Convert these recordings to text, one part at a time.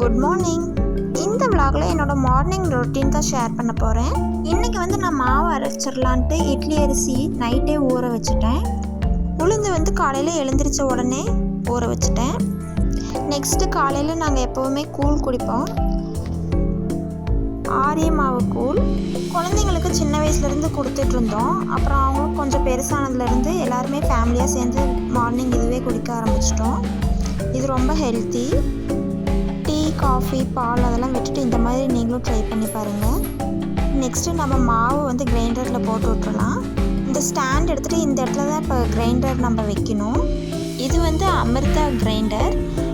Good morning. இந்த vlogல என்னோட மார்னிங் ரொட்டீன் தான் ஷேர் பண்ண போகிறேன். இன்றைக்கி நான் மாவு அரைச்சிடலான்ட்டு இட்லி அரிசி நைட்டே ஊற வச்சுட்டேன். உளுந்து காலையில் எழுந்திரிச்ச உடனே ஊற வச்சுட்டேன். நெக்ஸ்ட்டு காலையில் நாங்கள் எப்போவுமே கூழ் குடிப்போம். ஆரிய மாவு கூழ் குழந்தைங்களுக்கு சின்ன வயசுலேருந்து கொடுத்துட்ருந்தோம். அப்புறம் அவங்களும் கொஞ்சம் பெருசானதுலேருந்து எல்லாருமே ஃபேமிலியாக சேர்ந்து மார்னிங் இதுவே குடிக்க ஆரம்பிச்சிட்டோம். இது ரொம்ப ஹெல்த்தி. டீ, காஃபி, பால் அதெல்லாம் விட்டுட்டு இந்த மாதிரி நீங்களும் ட்ரை பண்ணி பாருங்கள். நெக்ஸ்ட்டு நம்ம மாவு கிரைண்டரில் போட்டு விட்டுறலாம். இந்த ஸ்டாண்ட் எடுத்துகிட்டு இந்த இடத்துல தான் இப்போ கிரைண்டர் நம்ம வைக்கணும். இது அமிர்தா கிரைண்டர்.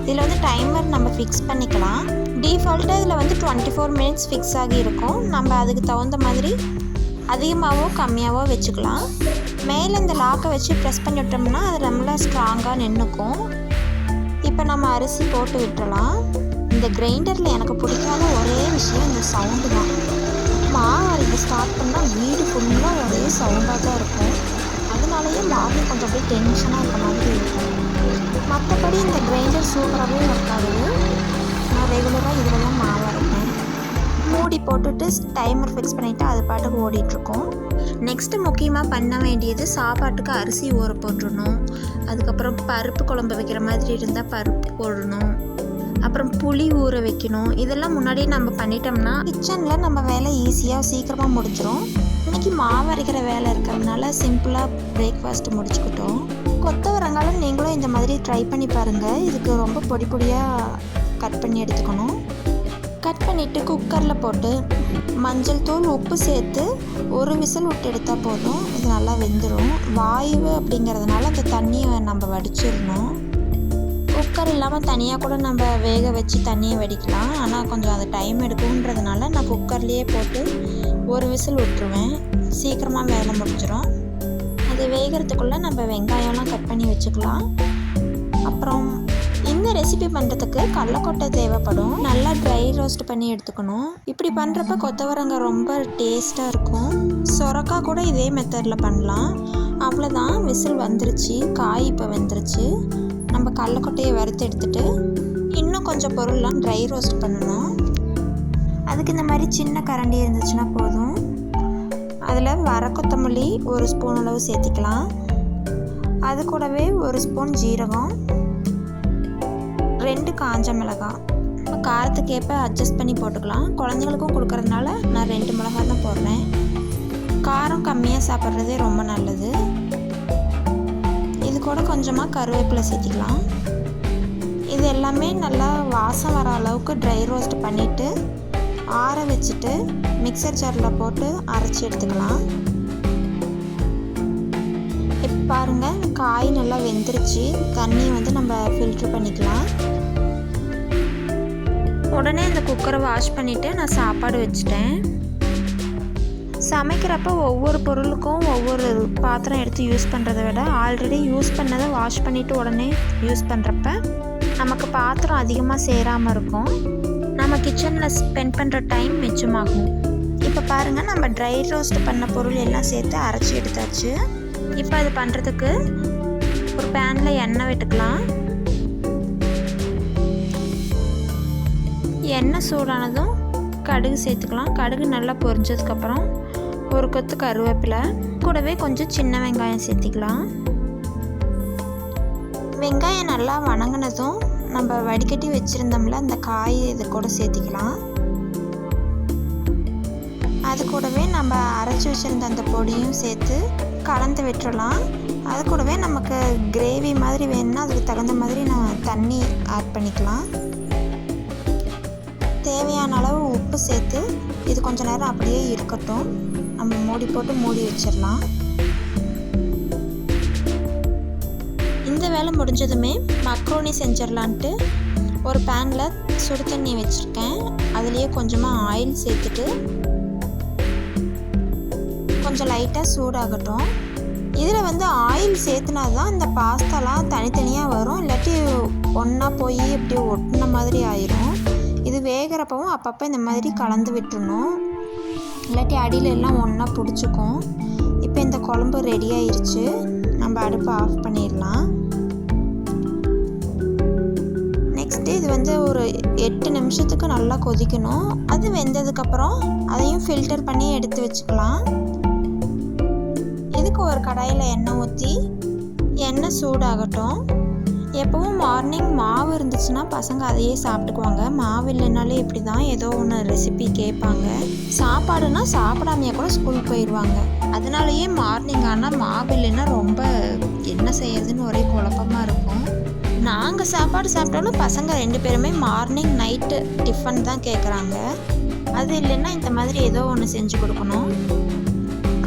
இதில் டைமர் நம்ம ஃபிக்ஸ் பண்ணிக்கலாம். டிஃபால்ட்டாக இதில் 24 மினிட்ஸ் ஃபிக்ஸ் ஆகி இருக்கும். நம்ம அதுக்கு தகுந்த மாதிரி அதிகமாகவோ கம்மியாகவோ வச்சுக்கலாம். மேலே இந்த லாக்கை வச்சு ப்ரெஸ் பண்ணி விட்டோம்னா அது நம்மள ஸ்ட்ராங்காக நின்றுக்கும். இப்போ நம்ம அரிசி போட்டு விட்டுறலாம். இந்த கிரைண்டரில் எனக்கு பிடிக்காத ஒரே விஷயம் இந்த சவுண்டு தான். மாவு அரைக்க ஸ்டார்ட் பண்ணால் வீடு ஃபுல்லாக ஒரே சவுண்டாக தான் இருக்கும். அதனாலேயே மாவு கொஞ்சம் அப்படியே டென்ஷனாக இருக்க மாதிரி இருக்கும். மற்றபடி இந்த கிரைண்டர் சூப்பராகவே ஒர்க் ஆகுது. நான் ரெகுலராக இதில் தான் மாவு அரைப்பேன். மூடி போட்டுட்டு டைமர் ஃபிக்ஸ் பண்ணிவிட்டு அது பாட்டுக்கு ஓடிட்டுருக்கோம். நெக்ஸ்ட்டு முக்கியமாக பண்ண வேண்டியது சாப்பாட்டுக்கு அரிசி ஊற போட்டுடணும். அதுக்கப்புறம் பருப்பு குழம்பு வைக்கிற மாதிரி இருந்தால் பருப்பு போடணும். அப்புறம் புளி ஊற வைக்கணும். இதெல்லாம் முன்னாடியே நம்ம பண்ணிட்டோம்னா கிச்சனில் நம்ம வேலை ஈஸியாக சீக்கிரமாக முடிஞ்சிடும். இன்றைக்கி மாவு அரைக்கிற வேலை இருக்கிறதுனால சிம்பிளாக பிரேக்ஃபாஸ்ட்டு முடிச்சுக்கிட்டோம். கொத்தவரங்காலும் நீங்களும் இந்த மாதிரி ட்ரை பண்ணி பாருங்கள். இதுக்கு ரொம்ப பொடி பொடியாக கட் பண்ணி எடுத்துக்கணும். கட் பண்ணிவிட்டு குக்கரில் போட்டு மஞ்சள் தூள், உப்பு சேர்த்து ஒரு விசில் விட்டு எடுத்தால் போதும். இது நல்லா வெந்துடும். வாயு அப்படிங்கிறதுனால அந்த தண்ணியை நம்ம வடிச்சிடணும். குக்கர் இல்லாமல் தனியாக கூட நம்ம வேக வச்சு தண்ணியை வடிக்கலாம். ஆனால் கொஞ்சம் அது டைம் எடுக்கும்ன்றதுனால நான் குக்கர்லேயே போட்டு ஒரு விசில் விட்டுருவேன். சீக்கிரமாக வேலை முடிஞ்சிடும். அது வேகிறதுக்குள்ளே நம்ம வெங்காயம்லாம் கட் பண்ணி வச்சுக்கலாம். அப்புறம் இந்த ரெசிபி பண்ணுறதுக்கு கடலக்கொட்டை தேவைப்படும். நல்லா ட்ரை ரோஸ்ட் பண்ணி எடுத்துக்கணும். இப்படி பண்ணுறப்ப கொத்தவரங்காய் ரொம்ப டேஸ்ட்டாக இருக்கும். சொரக்காய் கூட இதே மெத்தடில் பண்ணலாம். அவ்வளோதான், விசில் வந்துருச்சு. காய் இப்போ வெந்துருச்சு. நம்ம கடலக்கொட்டையை வறுத்து எடுத்துகிட்டு இன்னும் கொஞ்சம் பொருள்லாம் ட்ரை ரோஸ்ட் பண்ணணும். அதுக்கு இந்த மாதிரி சின்ன கரண்டி இருந்துச்சுன்னா போதும். அதில் வர கொத்தமல்லி ஒரு ஸ்பூன் அளவு சேர்த்திக்கலாம். அது கூடவே ஒரு ஸ்பூன் ஜீரகம், 2 காஞ்ச மிளகாய். காரத்துக்கு ஏற்ப அட்ஜஸ்ட் பண்ணி போட்டுக்கலாம். குழந்தைங்களுக்கும் கொடுக்கறதுனால நான் 2 மிளகாய் தான் போடுறேன். காரம் கம்மியாக சாப்பிட்றதே ரொம்ப நல்லது. இது கூட கொஞ்சமாக கருவேப்பிலை சேர்த்திக்கலாம். இது எல்லாமே நல்லா வாசம் வர அளவுக்கு ட்ரை ரோஸ்ட் பண்ணிவிட்டு ஆற வச்சுட்டு மிக்சர் ஜாரில் போட்டு அரைச்சி எடுத்துக்கலாம். இப்போ பாருங்கள், காய் நல்லா வெந்துருச்சு. தண்ணி நம்ம ஃபில்ட்ரு பண்ணிக்கலாம். உடனே இந்த குக்கரை வாஷ் பண்ணிவிட்டு நான் சாப்பாடு வச்சுட்டேன். சமைக்கிறப்ப ஒவ்வொரு பொருளுக்கும் ஒவ்வொரு பாத்திரம் எடுத்து யூஸ் பண்ணுறதை விட ஆல்ரெடி யூஸ் பண்ணதை வாஷ் பண்ணிவிட்டு உடனே யூஸ் பண்ணுறப்ப நமக்கு பாத்திரம் அதிகமாக சேராமல் இருக்கும். நம்ம கிச்சனில் ஸ்பெண்ட் பண்ணுற டைம் மிச்சமாகும். இப்போ பாருங்கள், நம்ம ட்ரை ரோஸ்ட் பண்ண பொருள் எல்லாம் சேர்த்து அரைச்சி எடுத்தாச்சு. இப்போ அது பண்ணுறதுக்கு ஒரு பேனில் எண்ணெய் விட்டுக்கலாம். எண்ணெய் சூடானதும் கடுகு சேர்த்துக்கலாம். கடுகு நல்லா பொரிஞ்சதுக்கப்புறம் ஒரு கொத்து கருவேப்பிலை, கூடவே கொஞ்சம் சின்ன வெங்காயம் சேர்த்திக்கலாம். வெங்காயம் நல்லா வணங்கினதும் நம்ம வடிகட்டி வச்சுருந்தோம்ல அந்த காய் இது கூட சேர்த்திக்கலாம். அது கூடவே நம்ம அரைச்சி வச்சுருந்த அந்த பொடியும் சேர்த்து கலந்து விட்டுறலாம். அது கூடவே நமக்கு கிரேவி மாதிரி வேணும்னா அதுக்கு தகுந்த மாதிரி நான் தண்ணி ஆட் பண்ணிக்கலாம். தேவையான அளவு உப்பு சேர்த்து இது கொஞ்சம் நேரம் அப்படியே இருக்கட்டும். நம்ம மூடி போட்டு மூடி வச்சிடலாம். இந்த வேலை முடிஞ்சதுமே மக்ரோனி செஞ்சிடலான்ட்டு ஒரு பேனில் சுடு தண்ணி வச்சுருக்கேன். அதுலேயே கொஞ்சமாக ஆயில் சேர்த்துட்டு கொஞ்சம் லைட்டாக சூடாகட்டும். இதில் ஆயில் சேர்த்துனா தான் இந்த பாஸ்தாலாம் தனித்தனியாக வரும். இல்லாட்டி ஒன்றா போய் அப்படியே ஒட்டின மாதிரி ஆயிரும். இது வேகிறப்பவும் அப்பப்போ இந்த மாதிரி கலந்து விட்டுறணும். இல்லாட்டி அடியில் எல்லாம் ஒன்றா பிடிச்சிக்கும். இப்போ இந்த குழம்பு ரெடி ஆயிடுச்சு. நம்ம அடுப்பை ஆஃப் பண்ணிடலாம். நெக்ஸ்ட்டு இது வந்து ஒரு 8 நிமிஷத்துக்கு நல்லா கொதிக்கணும். அது வெந்ததுக்கப்புறம் அதையும் ஃபில்டர் பண்ணி எடுத்து வச்சுக்கலாம். இதுக்கு ஒரு கடாயில் எண்ணெய் ஊற்றி எண்ணெய் சூடாகட்டும். எப்போவும் மார்னிங் மாவு இருந்துச்சுன்னா பசங்க அதையே சாப்பிட்டுக்குவாங்க. மாவு இல்லைனாலே இப்படி தான் ஏதோ ஒன்று ரெசிபி கேட்பாங்க. சாப்பாடுனா சாப்பிடாமையே கூட ஸ்கூலுக்கு போயிடுவாங்க. அதனாலேயே மார்னிங் ஆனால் மாவு இல்லைன்னா ரொம்ப என்ன செய்யறதுன்னு ஒரே குழப்பமாக இருக்கும். நாங்கள் சாப்பாடு சாப்பிட்டாலும் பசங்க 2 பேருமே மார்னிங் நைட்டு டிஃபன் தான் கேட்குறாங்க. அது இல்லைன்னா இந்த மாதிரி ஏதோ ஒன்று செஞ்சு கொடுக்கணும்.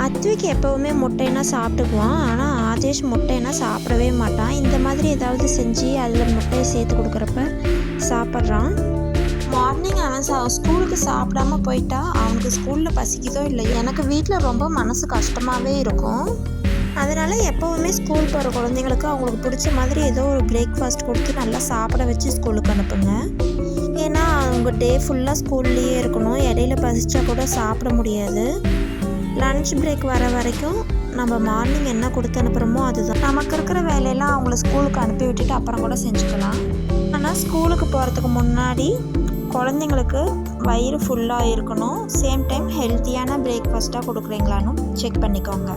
அத்விக்கு எப்போவுமே முட்டைன்னா சாப்பிட்டுக்குவான். ஆனால் ஆதேஷ் முட்டைன்னா சாப்பிடவே மாட்டான். இந்த மாதிரி ஏதாவது செஞ்சு அதில் முட்டையை சேர்த்து கொடுக்குறப்ப சாப்பிட்றான். மார்னிங் அவன் ஸ்கூலுக்கு சாப்பிடாம போயிட்டா அவனுக்கு ஸ்கூலில் பசிக்குதோ இல்லையோ எனக்கு வீட்டில் ரொம்ப மனசு கஷ்டமாகவே இருக்கும். அதனால் எப்போவுமே ஸ்கூல் போகிற குழந்தைங்களுக்கு அவங்களுக்கு பிடிச்ச மாதிரி ஏதோ ஒரு பிரேக்ஃபாஸ்ட் கொடுத்து நல்லா சாப்பிட வச்சு ஸ்கூலுக்கு அனுப்புங்க. ஏன்னா அவங்க டே ஃபுல்லாக ஸ்கூல்லையே இருக்கணும். இடையில பசிச்சா கூட சாப்பிட முடியாது. லன்ச் பிரேக் வர வரைக்கும் நம்ம மார்னிங் என்ன கொடுத்து அனுப்புகிறோமோ அதுதான். நமக்கு இருக்கிற வேலையெல்லாம் அவங்கள ஸ்கூலுக்கு அனுப்பி விட்டுட்டு அப்புறம் கூட செஞ்சுக்கலாம். ஆனால் ஸ்கூலுக்கு போகிறதுக்கு முன்னாடி குழந்தைங்களுக்கு வயிறு ஃபுல்லாக இருக்கணும். சேம் டைம் ஹெல்த்தியான பிரேக்ஃபாஸ்ட்டாக கொடுக்குறீங்களான்னு செக் பண்ணிக்கோங்க.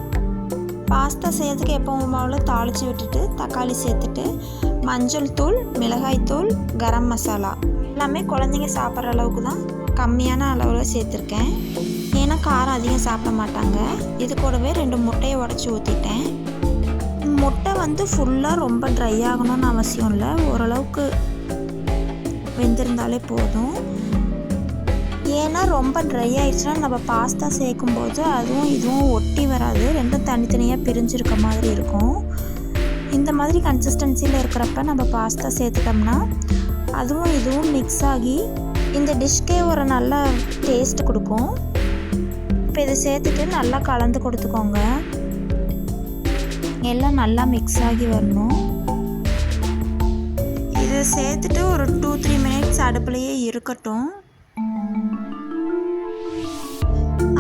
பாஸ்தா செய்யறதுக்கு எப்பவும் போல தாளித்து விட்டுட்டு தக்காளி சேர்த்துட்டு மஞ்சள் தூள், மிளகாய் தூள், கரம் மசாலா எல்லாமே குழந்தைங்க சாப்பிட்ற அளவுக்கு தான் கம்மியான அளவில் சேர்த்துருக்கேன். ஏன்னா காரம் அதிகம் சாப்பிட மாட்டாங்க. இது கூடவே 2 முட்டையை உடச்சி ஊற்றிட்டேன். முட்டை வந்து ஃபுல்லாக ரொம்ப ட்ரை ஆகணும்னு அவசியம் இல்லை. ஓரளவுக்கு வெந்திருந்தாலே போதும். ஏன்னா ரொம்ப ட்ரை ஆயிடுச்சுன்னா நம்ம பாஸ்தா சேர்க்கும்போது அதுவும் இதுவும் ஒட்டி வராது. ரெண்டும் தனித்தனியாக பிரிஞ்சிருக்க மாதிரி இருக்கும். இந்த மாதிரி கன்சிஸ்டன்சியில் இருக்கிறப்ப நம்ம பாஸ்தா சேர்த்துட்டோம்னா அதுவும் இதுவும் மிக்ஸ் ஆகி இந்த டிஷ்க்கே ஒரு நல்ல டேஸ்ட் கொடுக்கும். இப்போ இதை சேர்த்துட்டு நல்லா கலந்து கொடுத்துக்கோங்க. எல்லாம் நல்லா மிக்ஸ் ஆகி வரணும். இதை சேர்த்துட்டு ஒரு 2-3 மினிட்ஸ் அடுப்புலையே இருக்கட்டும்.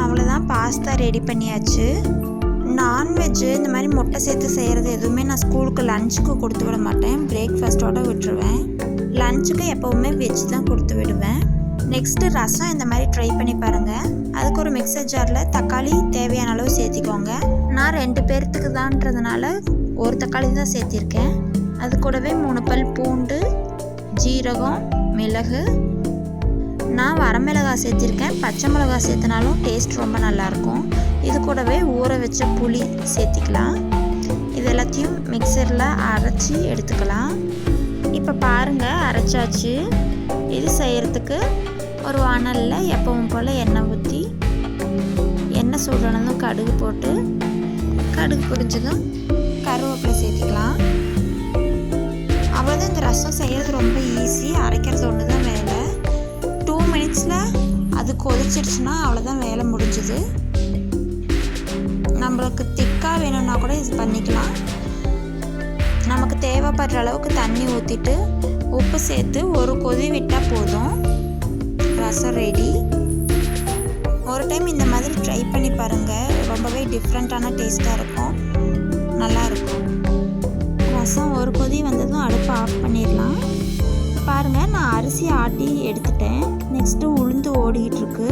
அவ்வளோதான், பாஸ்தா ரெடி பண்ணியாச்சு. நான்வெஜ்ஜு இந்த மாதிரி முட்டை சேர்த்து செய்கிறது எதுவுமே நான் ஸ்கூலுக்கு லஞ்சுக்கு கொடுத்து விட மாட்டேன். பிரேக்ஃபாஸ்ட்டோடு விட்டுருவேன். லஞ்சுக்கு எப்போவுமே வெஜ் தான் கொடுத்து விடுவேன். நெக்ஸ்ட்டு ரசம் இந்த மாதிரி ட்ரை பண்ணி பாருங்கள். அதுக்கு ஒரு மிக்சர் ஜாரில் தக்காளி தேவையான அளவு சேர்த்திக்கோங்க. நான் 2 பேர்த்துக்கு தான்றதுனால ஒரு தக்காளி தான் சேர்த்திருக்கேன். அது கூடவே 3 பல் பூண்டு, ஜீரகம், மிளகு, நான் வரமிளகாய் சேர்த்திருக்கேன். பச்சை மிளகாய் சேர்த்தினாலும் டேஸ்ட் ரொம்ப நல்லாயிருக்கும். இது கூடவே ஊற வச்ச புளி சேர்த்திக்கலாம். இது எல்லாத்தையும் மிக்சரில் அரைச்சி எடுத்துக்கலாம். இப்போ பாருங்கள், அரைச்சாச்சு. இது செய்கிறதுக்கு ஒரு வானலில் எப்பவும் போல் எண்ணெய் ஊற்றி எண்ணெய் சூடானதும் கடுகு போட்டு கடுகு பொரிஞ்சதும் கருவேப்பிலை சேர்த்திக்கலாம். அவ்வளோதான். இந்த ரசம் செய்கிறது ரொம்ப ஈஸி. அரைக்கிறது ஒன்று தான் வேலை. 2 மினிட்ஸில் அது கொதிச்சிருச்சுன்னா அவ்வளோதான், வேலை முடிஞ்சுது. நம்மளுக்கு திக்காக வேணும்னா கூட இது பண்ணிக்கலாம். நமக்கு தேவைப்படுற அளவுக்கு தண்ணி ஊற்றிட்டு உப்பு சேர்த்து ஒரு கொதி விட்டால் போதும். ரசம் ரெடி. ஒரு டைம் இந்த மாதிரி ட்ரை பண்ணி பாருங்கள். ரொம்பவே டிஃப்ரெண்ட்டான டேஸ்ட்டாக இருக்கும், நல்லாயிருக்கும். ரசம் ஒரு கொதி வந்ததும் அடுப்பை ஆஃப் பண்ணிடலாம். பாருங்கள், நான் அரிசி ஆட்டி எடுத்துட்டேன். நெக்ஸ்ட்டு உளுந்து ஓடிக்கிட்டுருக்கு.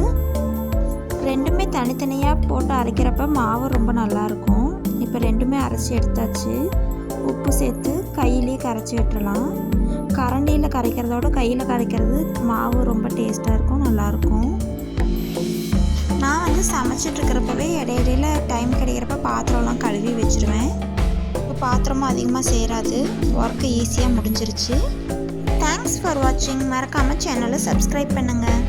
ரெண்டுமே தனித்தனியாக போட்டு அரைக்கிறப்ப மாவு ரொம்ப நல்லாயிருக்கும். இப்போ ரெண்டுமே அரைச்சி எடுத்தாச்சு. உப்பு சேர்த்து கையிலே கரைச்சி விட்டுறலாம். கரண்டியில் கரைக்கிறதோட கையில் கரைக்கிறது மாவு ரொம்ப டேஸ்ட்டாக இருக்கும், நல்லாயிருக்கும். நான் வந்து சமைச்சிட்ருக்கிறப்பவே இடையில டைம் கிடைக்கிறப்ப பாத்திரம்லாம் கழுவி வச்சுருவேன். இப்போ பாத்திரமும் அதிகமாக சேராது. ஒர்க்கு ஈஸியாக முடிஞ்சிருச்சு. தேங்க்ஸ் ஃபார் வாட்சிங். மறக்காமல் சேனலை சப்ஸ்கிரைப் பண்ணுங்கள்.